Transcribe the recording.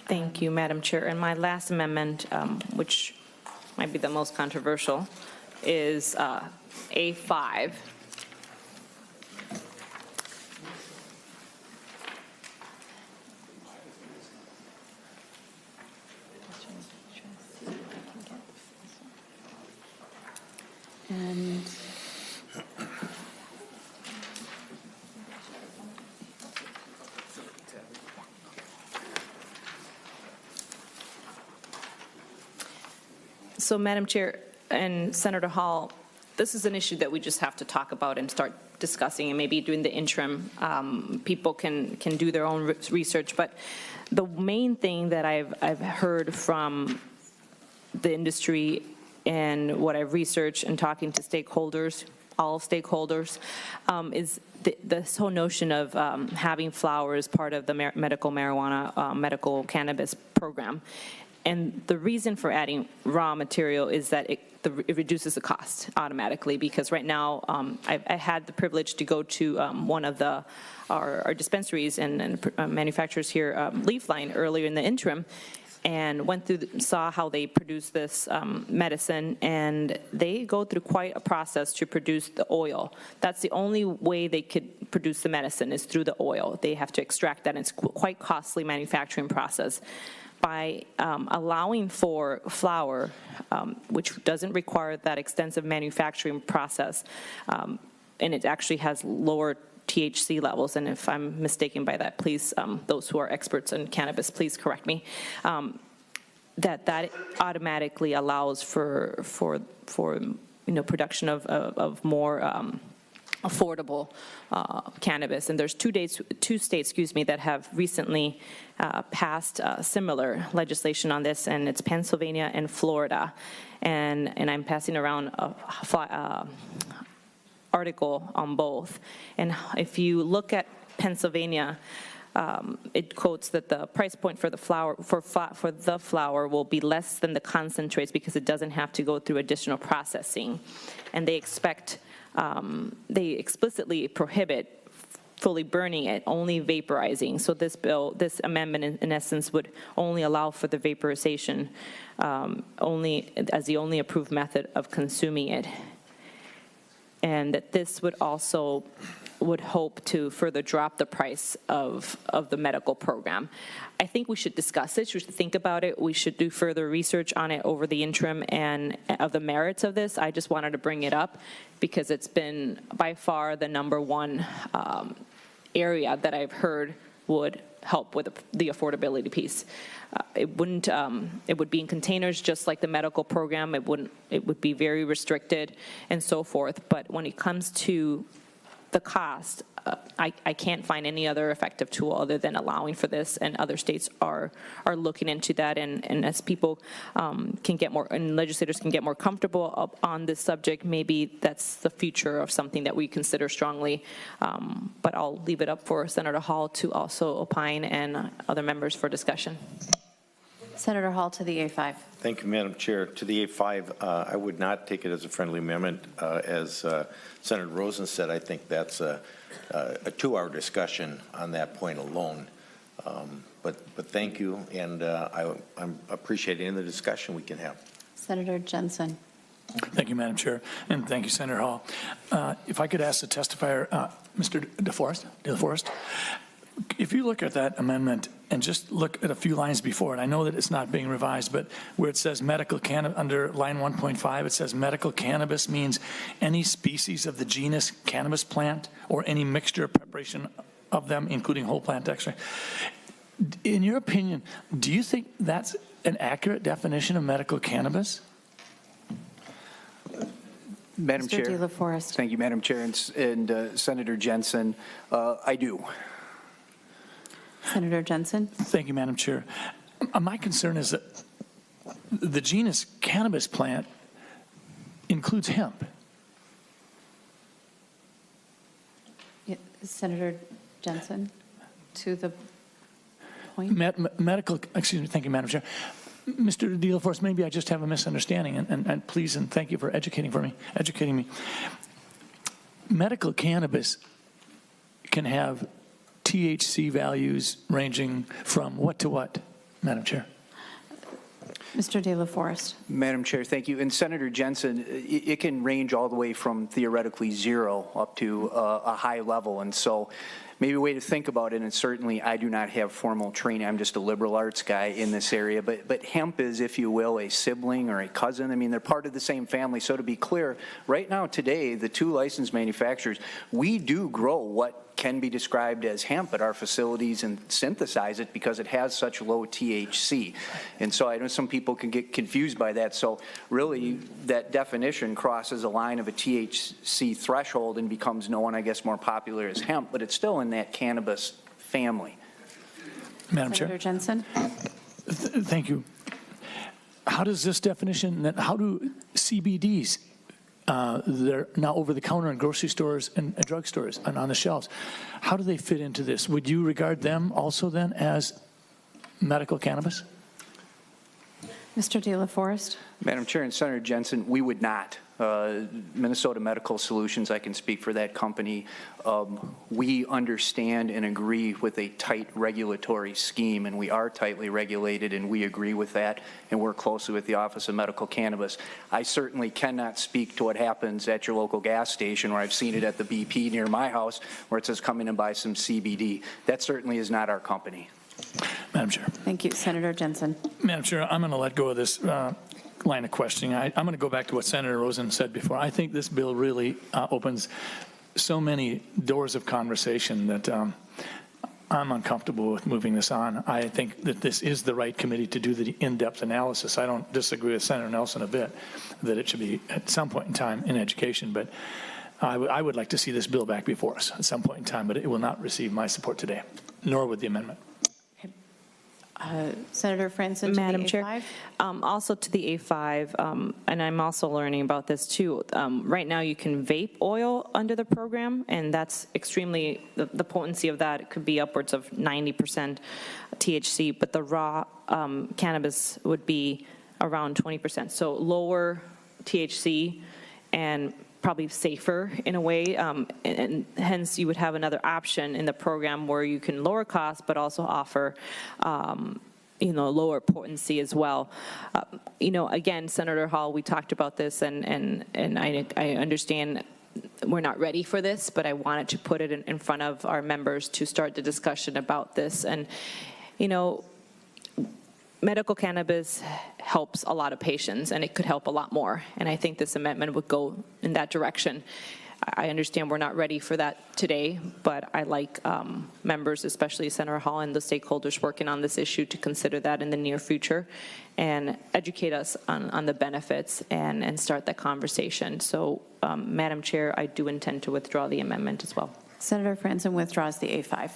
Thank you, Madam Chair. And my last amendment, which might be the most controversial, is A5. And so, Madam Chair and Senator Hall, this is an issue that we just have to talk about and start discussing, and maybe during the interim, people can do their own research. But the main thing that I've heard from the industry and what I've researched and talking to stakeholders, all stakeholders, is this whole notion of having flower as part of the medical marijuana, medical cannabis program. And the reason for adding raw material is that it reduces the cost automatically, because right now I had the privilege to go to one of our dispensaries and manufacturers here, Leafline, earlier in the interim, and went through, saw how they produce this medicine, and they go through quite a process to produce the oil. That's the only way they could produce the medicine, is through the oil. They have to extract that, and it's quite costly manufacturing process. By allowing for flower, which doesn't require that extensive manufacturing process, and it actually has lower THC levels, and if I'm mistaken by that, please, those who are experts in cannabis, please correct me, that automatically allows for production of more affordable cannabis. And there's two states, that have recently passed similar legislation on this, and it's Pennsylvania and Florida. And I'm passing around a article on both. And if you look at Pennsylvania, it quotes that the price point for the flower will be less than the concentrates, because it doesn't have to go through additional processing. And they explicitly prohibit fully burning it, only vaporizing. So this amendment in essence would only allow for the vaporization, only as the only approved method of consuming it. And that this would also hope to further drop the price of the medical program. I think we should discuss it, we should think about it, we should do further research on it over the interim and of the merits of this. I just wanted to bring it up because it's been by far the #1 area that I've heard would help with the affordability piece. It would be in containers just like the medical program. It would be very restricted and so forth. But when it comes to the cost, I can't find any other effective tool other than allowing for this, and other states are looking into that. And as people can get more, and legislators can get more comfortable on this subject, maybe that's the future of something that we consider strongly. But I'll leave it up for Senator Hall to also opine, and other members for discussion. Senator Hall to the A5. Thank you, Madam Chair. To the A5, I would not take it as a friendly amendment. As Senator Rosen said, I think that's a 2-hour discussion on that point alone. But thank you, and I'm appreciating the discussion we can have. Senator Jensen. Thank you, Madam Chair, and thank you, Senator Hall. If I could ask the testifier, Mr. DeForest, if you look at that amendment and just look at a few lines before it, I know that it's not being revised, but where it says medical cannabis, under line 1.5, it says medical cannabis means any species of the genus cannabis plant or any mixture or preparation of them, including whole plant extract. In your opinion, do you think that's an accurate definition of medical cannabis? Madam Mr. Chair. DeForest. Thank you, Madam Chair, and Senator Jensen. I do. Senator Jensen. Thank you, Madam Chair. My concern is that the genus cannabis plant includes hemp. Yeah, Senator Jensen, to the point. Excuse me, thank you, Madam Chair. Mr. DeForest, maybe I just have a misunderstanding, and please, and thank you for educating me. Medical cannabis can have THC values ranging from what to what? Madam Chair. Mr. De La Forest. Madam Chair, thank you. And Senator Jensen, it can range all the way from theoretically 0 up to a high level. And so maybe a way to think about it, and certainly I do not have formal training, I'm just a liberal arts guy in this area, but hemp is, if you will, a sibling or a cousin. I mean, they're part of the same family. So to be clear, right now today, the 2 licensed manufacturers, we do grow what can be described as hemp at our facilities and synthesize it because it has such low THC. And so I know some people can get confused by that. So really that definition crosses a line of a THC threshold and becomes known, I guess, more popular as hemp, but it's still in that cannabis family. Madam Senator Chair. Jensen. Thank you. How does this definition, how do CBDs, they're now over the counter in grocery stores and drugstores and on the shelves, how do they fit into this? Would you regard them also then as medical cannabis? Mr. De La Forest. Madam Chair and Senator Jensen, we would not. Minnesota Medical Solutions, I can speak for that company. We understand and agree with a tight regulatory scheme, and we are tightly regulated, and we agree with that and work closely with the Office of Medical Cannabis. I certainly cannot speak to what happens at your local gas station, where I've seen it at the BP near my house, where it says come in and buy some CBD. That certainly is not our company. Madam Chair. Thank you. Senator Jensen. Madam Chair, I'm going to let go of this line of questioning. I'm going to go back to what Senator Rosen said before. I think this bill really opens so many doors of conversation that I'm uncomfortable with moving this on. I think that this is the right committee to do the in-depth analysis. I don't disagree with Senator Nelson a bit that it should be at some point in time in education, but I would like to see this bill back before us at some point in time, but it will not receive my support today, nor would the amendment. Senator Franzen. Madam to the Chair, A5. also to the A5, and I'm also learning about this too. Right now you can vape oil under the program, and that's extremely, the potency of that could be upwards of 90% THC, but the raw cannabis would be around 20%. So lower THC and probably safer in a way, and hence you would have another option in the program where you can lower costs but also offer lower potency as well. Again, Senator Hall, we talked about this, and I understand we're not ready for this, but I wanted to put it in front of our members to start the discussion about this. And medical cannabis helps a lot of patients, and it could help a lot more. And I think this amendment would go in that direction. I understand we're not ready for that today, but I like members, especially Senator Hall and the stakeholders working on this issue, to consider that in the near future and educate us on the benefits and start that conversation. So, Madam Chair, I do intend to withdraw the amendment as well. Senator Franzen withdraws the A5.